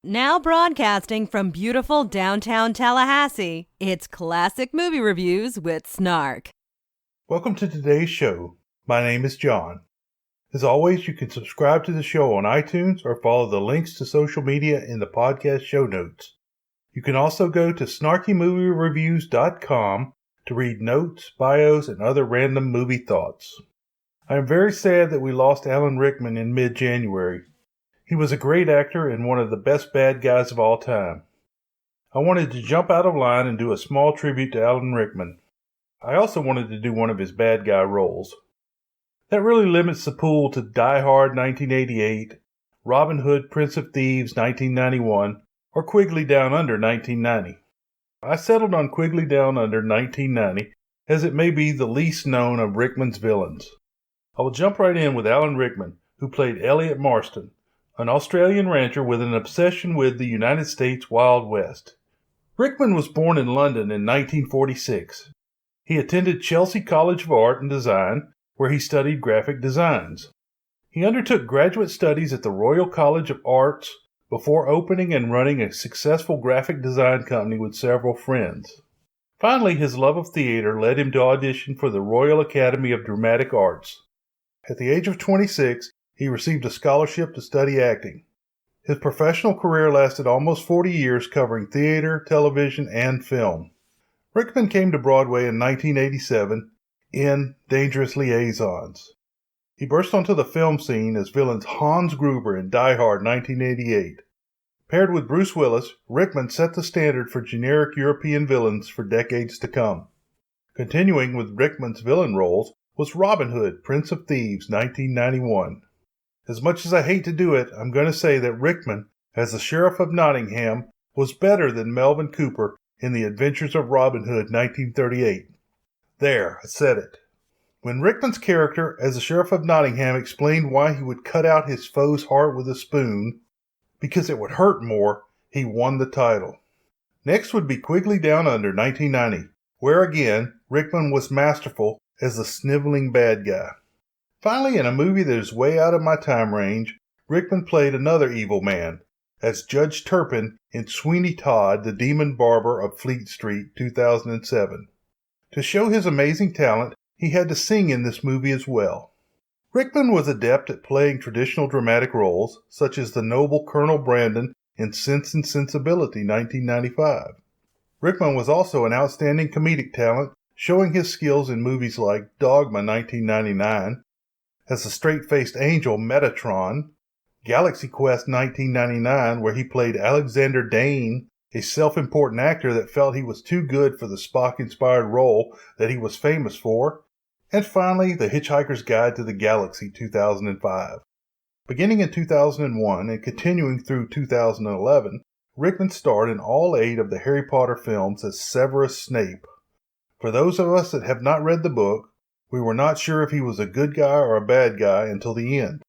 Now broadcasting from beautiful downtown Tallahassee, it's Classic Movie Reviews with Snark. Welcome to today's show. My name is John. As always, you can subscribe to the show on iTunes or follow the links to social media in the podcast show notes. You can also go to snarkymoviereviews.com to read notes, bios, and other random movie thoughts. I am very sad that we lost Alan Rickman in mid-January. He was a great actor and one of the best bad guys of all time. I wanted to jump out of line and do a small tribute to Alan Rickman. I also wanted to do one of his bad guy roles. That really limits the pool to Die Hard 1988, Robin Hood, Prince of Thieves 1991, or Quigley Down Under 1990. I settled on Quigley Down Under 1990 as it may be the least known of Rickman's villains. I will jump right in with Alan Rickman, who played Elliot Marston, an Australian rancher with an obsession with the United States Wild West. Rickman was born in London in 1946. He attended Chelsea College of Art and Design, where he studied graphic designs. He undertook graduate studies at the Royal College of Arts before opening and running a successful graphic design company with several friends. Finally, his love of theater led him to audition for the Royal Academy of Dramatic Arts. At the age of 26, he received a scholarship to study acting. His professional career lasted almost 40 years, covering theater, television, and film. Rickman came to Broadway in 1987 in Dangerous Liaisons. He burst onto the film scene as villain Hans Gruber in Die Hard 1988. Paired with Bruce Willis, Rickman set the standard for generic European villains for decades to come. Continuing with Rickman's villain roles was Robin Hood, Prince of Thieves 1991. As much as I hate to do it, I'm going to say that Rickman, as the Sheriff of Nottingham, was better than Melvin Cooper in The Adventures of Robin Hood 1938. There, I said it. When Rickman's character as the Sheriff of Nottingham explained why he would cut out his foe's heart with a spoon, because it would hurt more, he won the title. Next would be Quigley Down Under 1990, where again, Rickman was masterful as the sniveling bad guy. Finally, in a movie that is way out of my time range, Rickman played another evil man, as Judge Turpin in Sweeney Todd, the Demon Barber of Fleet Street, 2007. To show his amazing talent, he had to sing in this movie as well. Rickman was adept at playing traditional dramatic roles, such as the noble Colonel Brandon in Sense and Sensibility, 1995. Rickman was also an outstanding comedic talent, showing his skills in movies like Dogma, 1999, as the straight-faced angel Metatron, Galaxy Quest 1999, where he played Alexander Dane, a self-important actor that felt he was too good for the Spock-inspired role that he was famous for, and finally, The Hitchhiker's Guide to the Galaxy 2005. Beginning in 2001 and continuing through 2011, Rickman starred in all 8 of the Harry Potter films as Severus Snape. For those of us that have not read the book, we were not sure if he was a good guy or a bad guy until the end.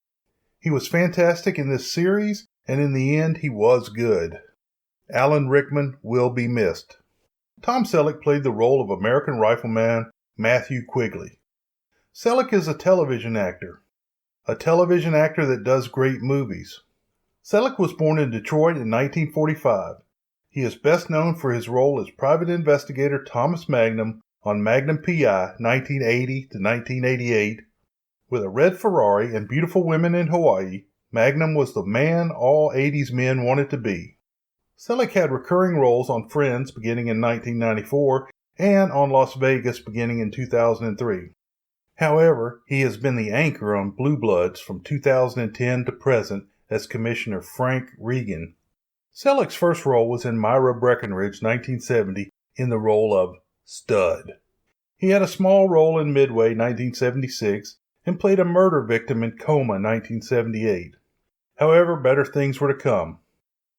He was fantastic in this series, and in the end, he was good. Alan Rickman will be missed. Tom Selleck played the role of American rifleman Matthew Quigley. Selleck is a television actor that does great movies. Selleck was born in Detroit in 1945. He is best known for his role as private investigator Thomas Magnum on Magnum P.I. 1980 to 1988. With a red Ferrari and beautiful women in Hawaii, Magnum was the man all 80s men wanted to be. Selleck had recurring roles on Friends beginning in 1994 and on Las Vegas beginning in 2003. However, he has been the anchor on Blue Bloods from 2010 to present as Commissioner Frank Regan. Selleck's first role was in Myra Breckinridge 1970 in the role of Stud. He had a small role in Midway 1976 and played a murder victim in Coma 1978. However, better things were to come.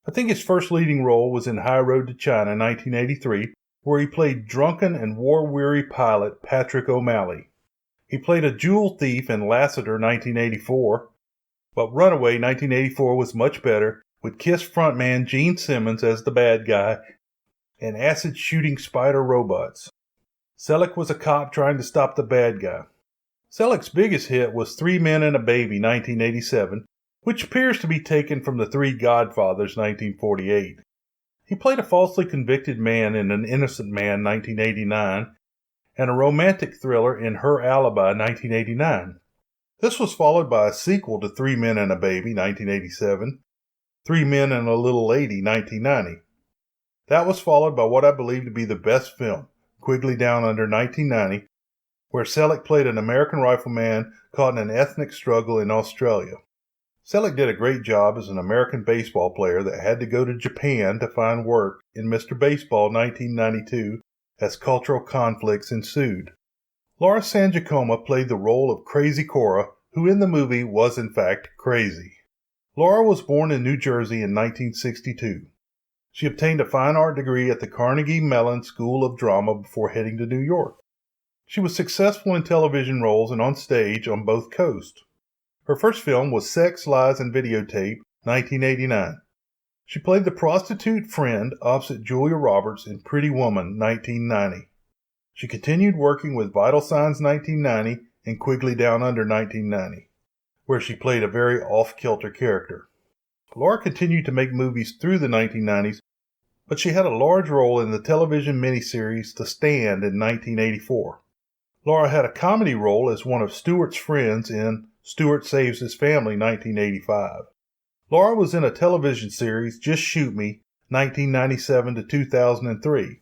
I think his first leading role was in High Road to China 1983, where he played drunken and war-weary pilot Patrick O'Malley. He played a jewel thief in Lassiter 1984, but Runaway 1984 was much better, with Kiss frontman Gene Simmons as the bad guy and acid-shooting spider robots. Selleck was a cop trying to stop the bad guy. Selleck's biggest hit was 3 Men and a Baby 1987, which appears to be taken from The Three Godfathers, 1948. He played a falsely convicted man in An Innocent Man, 1989, and a romantic thriller in Her Alibi, 1989. This was followed by a sequel to Three Men and a Baby, 1987, Three Men and a Little Lady, 1990. That was followed by what I believe to be the best film, Quigley Down Under, 1990, where Selleck played an American rifleman caught in an ethnic struggle in Australia. Selleck did a great job as an American baseball player that had to go to Japan to find work in Mr. Baseball 1992 as cultural conflicts ensued. Laura San Giacoma played the role of Crazy Cora, who in the movie was in fact crazy. Laura was born in New Jersey in 1962. She obtained a fine art degree at the Carnegie Mellon School of Drama before heading to New York. She was successful in television roles and on stage on both coasts. Her first film was Sex, Lies, and Videotape, 1989. She played the prostitute friend opposite Julia Roberts in Pretty Woman, 1990. She continued working with Vital Signs, 1990, and Quigley Down Under, 1990, where she played a very off-kilter character. Laura continued to make movies through the 1990s, but she had a large role in the television miniseries The Stand in 1984. Laura had a comedy role as one of Stewart's friends in Stewart Saves His Family, 1985. Laura was in a television series, Just Shoot Me, 1997 to 2003.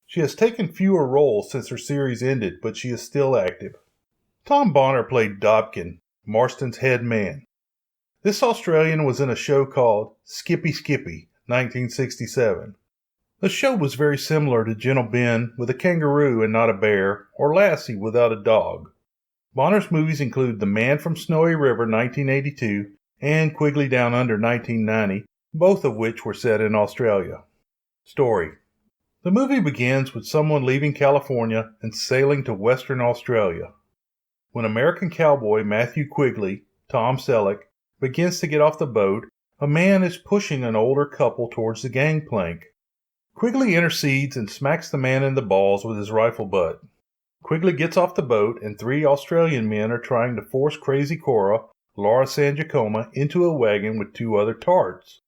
She has taken fewer roles since her series ended, but she is still active. Tom Bonner played Dobkin, Marston's head man. This Australian was in a show called Skippy Skippy, 1967. The show was very similar to Gentle Ben with a kangaroo and not a bear, or Lassie without a dog. Bonner's movies include The Man from Snowy River, 1982, and Quigley Down Under, 1990, both of which were set in Australia. Story. The movie begins with someone leaving California and sailing to Western Australia. When American cowboy Matthew Quigley, Tom Selleck, begins to get off the boat, a man is pushing an older couple towards the gangplank. Quigley intercedes and smacks the man in the balls with his rifle butt. Quigley gets off the boat and 3 Australian men are trying to force Crazy Cora, Laura San Giacoma, into a wagon with 2 other tarts.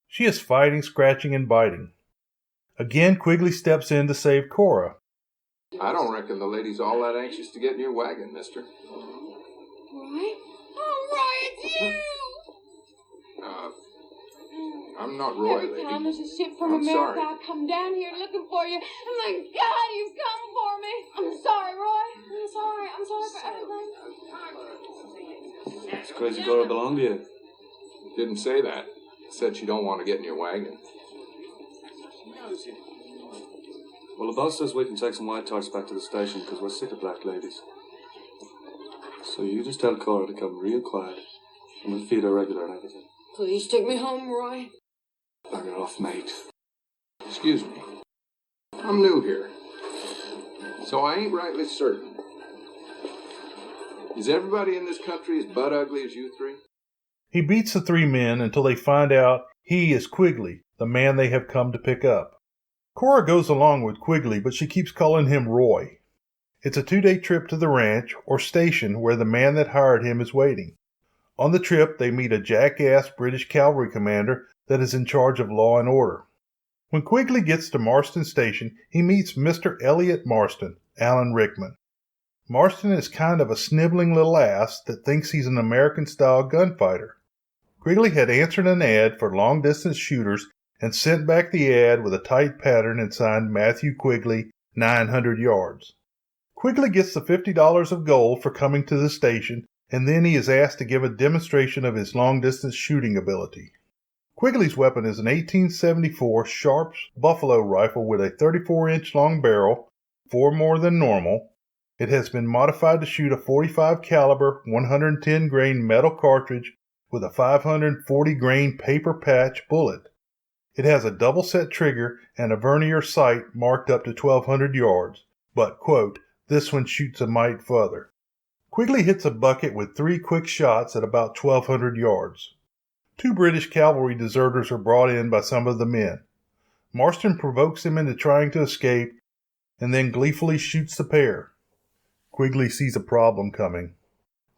She is fighting, scratching, and biting. Again, Quigley steps in to save Cora. I don't reckon the lady's all that anxious to get in your wagon, mister. Roy? Oh, Roy, it's you! I'm not Roy, Every lady. time there's a ship from I'm America, sorry. I come down here looking for you. And my God, you've come for me. I'm sorry, Roy. I'm sorry. I'm sorry for everything. Does Crazy Cora belong to you? Didn't say that. Said she don't want to get in your wagon. Well, the boss says we can take some white tarts back to the station because we're sick of black ladies. So you just tell Cora to come real quiet and we'll feed her regular and everything. Please take me home, Roy. Bugger off, mate. Excuse me. I'm new here, so I ain't rightly certain. Is everybody in this country as butt ugly as you 3? He beats the 3 men until they find out he is Quigley, the man they have come to pick up. Cora goes along with Quigley, but she keeps calling him Roy. It's a 2-day trip to the ranch, or station, where the man that hired him is waiting. On the trip, they meet a jackass British cavalry commander that is in charge of law and order. When Quigley gets to Marston Station, he meets Mr. Elliot Marston, Alan Rickman. Marston is kind of a sniveling little ass that thinks he's an American-style gunfighter. Quigley had answered an ad for long-distance shooters and sent back the ad with a tight pattern and signed Matthew Quigley, 900 yards. Quigley gets the $50 of gold for coming to the station, and then he is asked to give a demonstration of his long-distance shooting ability. Quigley's weapon is an 1874 Sharps Buffalo rifle with a 34-inch long barrel, 4 more than normal. It has been modified to shoot a .45 caliber 110 grain metal cartridge with a 540 grain paper patch bullet. It has a double-set trigger and a vernier sight marked up to 1,200 yards, but, quote, this one shoots a mite further. Quigley hits a bucket with 3 quick shots at about 1,200 yards. 2 British cavalry deserters are brought in by some of the men. Marston provokes him into trying to escape and then gleefully shoots the pair. Quigley sees a problem coming.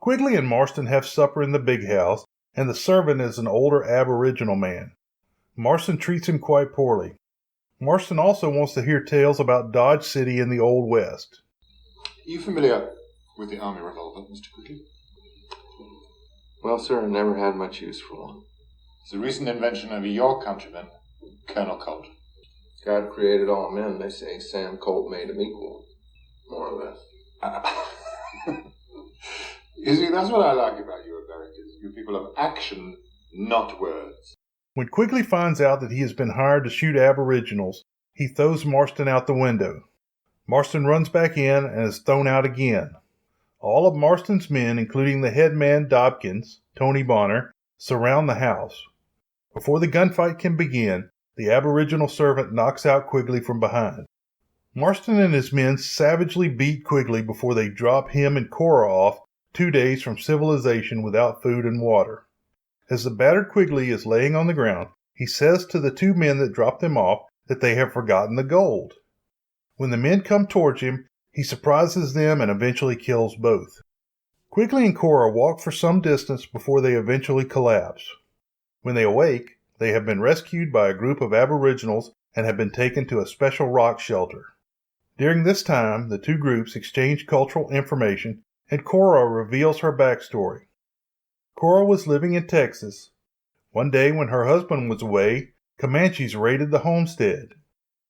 Quigley and Marston have supper in the big house, and the servant is an older Aboriginal man. Marston treats him quite poorly. Marston also wants to hear tales about Dodge City in the Old West. Are you familiar with the Army revolver, Mr. Quigley? Well, sir, I never had much use for one. It's a recent invention of your countryman, Colonel Colt. God created all men. They say Sam Colt made them equal, more or less. You see, that's what I like about you Americans. You people of action, not words. When Quigley finds out that he has been hired to shoot Aboriginals, he throws Marston out the window. Marston runs back in and is thrown out again. All of Marston's men, including the head man Dobkins, Tony Bonner, surround the house. Before the gunfight can begin, the Aboriginal servant knocks out Quigley from behind. Marston and his men savagely beat Quigley before they drop him and Cora off 2 days from civilization without food and water. As the battered Quigley is laying on the ground, he says to the 2 men that dropped him off that they have forgotten the gold. When the men come towards him, he surprises them and eventually kills both. Quigley and Cora walk for some distance before they eventually collapse. When they awake, they have been rescued by a group of Aboriginals and have been taken to a special rock shelter. During this time, the 2 groups exchange cultural information, and Cora reveals her backstory. Cora was living in Texas. One day when her husband was away, Comanches raided the homestead.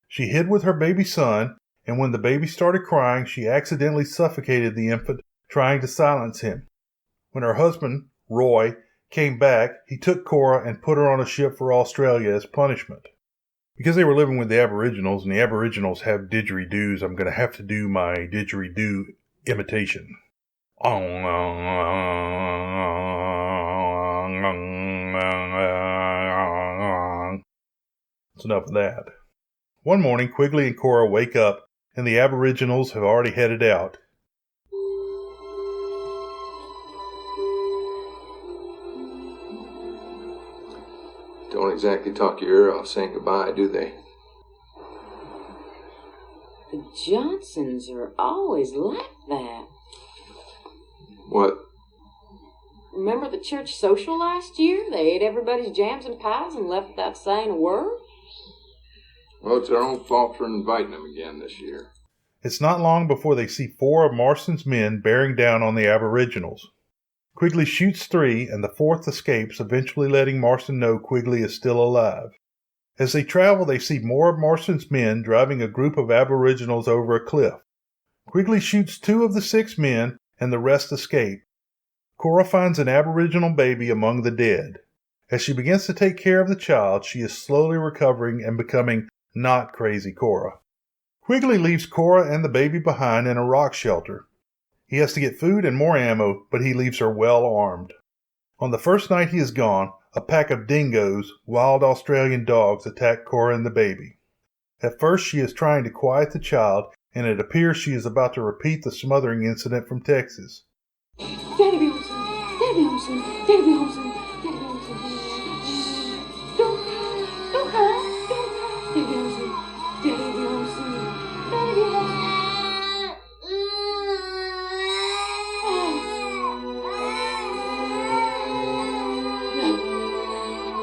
She hid with her baby son, and when the baby started crying, she accidentally suffocated the infant, trying to silence him. When her husband, Roy, came back, he took Cora and put her on a ship for Australia as punishment. Because they were living with the Aboriginals, and the Aboriginals have didgeridoos, I'm going to have to do my didgeridoo imitation. That's enough of that. One morning, Quigley and Cora wake up, and the Aboriginals have already headed out. Don't exactly talk your ear off saying goodbye, do they? The Johnsons are always like that. What? Remember the church social last year? They ate everybody's jams and pies and left without saying a word? Well, it's their own fault for inviting them again this year. It's not long before they see 4 of Marston's men bearing down on the Aboriginals. Quigley shoots 3, and the 4th escapes, eventually letting Marston know Quigley is still alive. As they travel, they see more of Marston's men driving a group of Aboriginals over a cliff. Quigley shoots 2 of the 6 men, and the rest escape. Cora finds an Aboriginal baby among the dead. As she begins to take care of the child, she is slowly recovering and becoming not crazy Cora. Quigley leaves Cora and the baby behind in a rock shelter. He has to get food and more ammo, but he leaves her well armed. On the first night he is gone, a pack of dingoes, wild Australian dogs, attack Cora and the baby. At first she is trying to quiet the child, and it appears she is about to repeat the smothering incident from Texas. Daddy be home soon. Daddy be home soon. Daddy be home soon. Daddy be home soon. Don't cry. Don't cry. Don't cry. Daddy be home soon. Daddy be home soon. Daddy be home soon.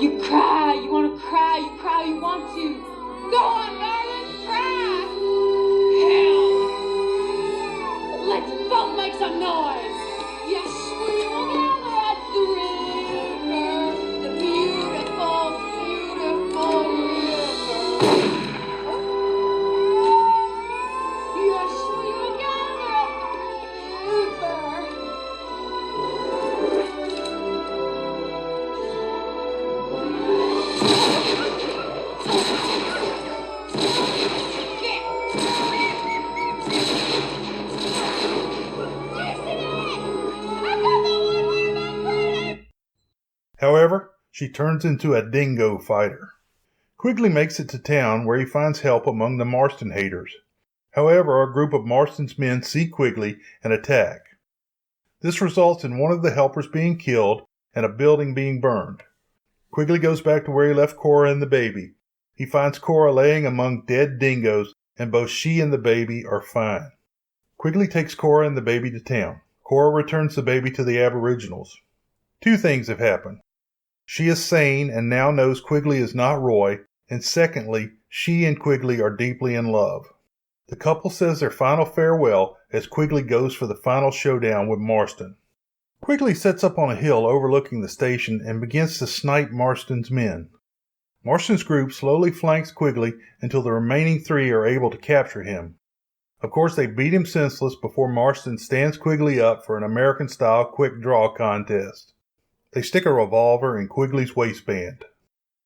You cry. You want to cry. You cry. You want to. Go on, darling. Cry. Hell. Let's both make some noise. Yes, we will gather at the river, the beautiful, beautiful river. Yes, we will gather at the river. However, she turns into a dingo fighter. Quigley makes it to town where he finds help among the Marston haters. However, a group of Marston's men see Quigley and attack. This results in one of the helpers being killed and a building being burned. Quigley goes back to where he left Cora and the baby. He finds Cora laying among dead dingoes, and both she and the baby are fine. Quigley takes Cora and the baby to town. Cora returns the baby to the Aboriginals. 2 things have happened. She is sane and now knows Quigley is not Roy, and secondly, she and Quigley are deeply in love. The couple says their final farewell as Quigley goes for the final showdown with Marston. Quigley sets up on a hill overlooking the station and begins to snipe Marston's men. Marston's group slowly flanks Quigley until the remaining three are able to capture him. Of course, they beat him senseless before Marston stands Quigley up for an American-style quick draw contest. They stick a revolver in Quigley's waistband.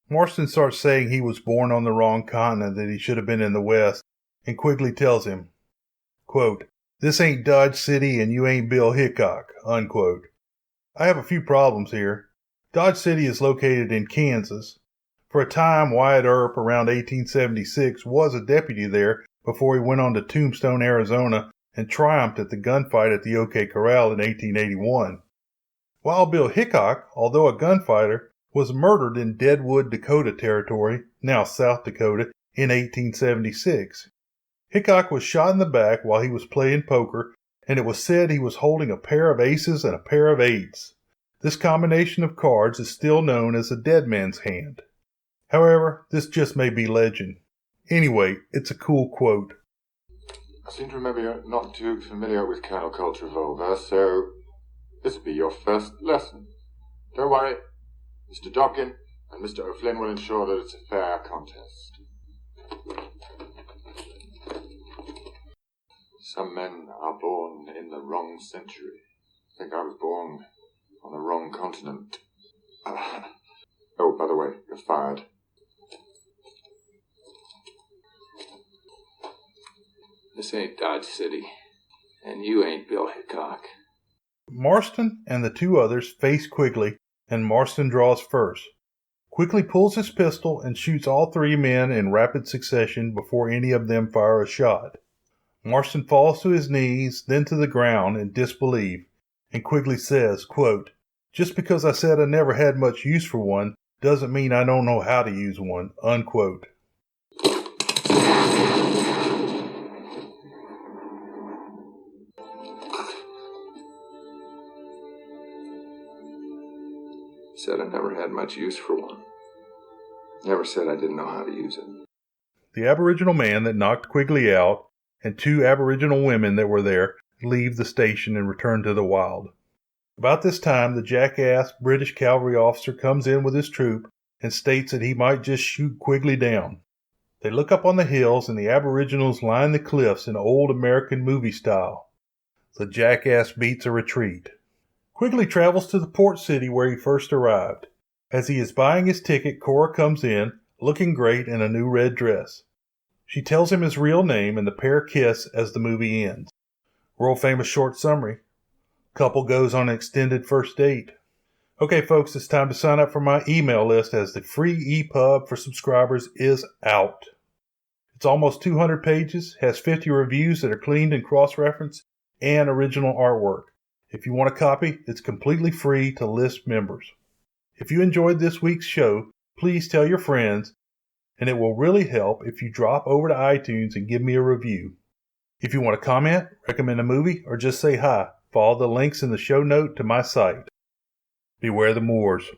Marston starts saying he was born on the wrong continent, that he should have been in the West, and Quigley tells him, quote, "This ain't Dodge City and you ain't Bill Hickok," unquote. I have a few problems here. Dodge City is located in Kansas. For a time, Wyatt Earp, around 1876, was a deputy there before he went on to Tombstone, Arizona, and triumphed at the gunfight at the OK Corral in 1881. Wild Bill Hickok, although a gunfighter, was murdered in Deadwood, Dakota Territory, now South Dakota, in 1876. Hickok was shot in the back while he was playing poker, and it was said he was holding a pair of aces and a pair of eights. This combination of cards is still known as a dead man's hand. However, this just may be legend. Anyway, it's a cool quote. I seem to remember you're not too familiar with Colonel Colt's revolver, so this will be your first lesson. Don't worry, Mr. Dobkin and Mr. O'Flynn will ensure that it's a fair contest. Some men are born in the wrong century. I think I was born on the wrong continent. Oh, by the way, you're fired. This ain't Dodge City, and you ain't Bill Hickok. Marston and the two others face Quigley, and Marston draws first. Quigley pulls his pistol and shoots all three men in rapid succession before any of them fire a shot. Marston falls to his knees, then to the ground in disbelief, and Quigley says, quote, "Just because I said I never had much use for one doesn't mean I don't know how to use one," unquote. Said I never had much use for one. Never said I didn't know how to use it. The Aboriginal man that knocked Quigley out and two Aboriginal women that were there leave the station and return to the wild. About this time, the jackass British cavalry officer comes in with his troop and states that he might just shoot Quigley down. They look up on the hills and the Aboriginals line the cliffs in old American movie style. The jackass beats a retreat. Quigley travels to the port city where he first arrived. As he is buying his ticket, Cora comes in, looking great in a new red dress. She tells him his real name and the pair kiss as the movie ends. World famous short summary. Couple goes on an extended first date. Okay folks, it's time to sign up for my email list as the free EPUB for subscribers is out. It's almost 200 pages, has 50 reviews that are cleaned and cross-referenced, and original artwork. If you want a copy, it's completely free to list members. If you enjoyed this week's show, please tell your friends, and it will really help if you drop over to iTunes and give me a review. If you want to comment, recommend a movie, or just say hi, follow the links in the show note to my site. Beware the Moors.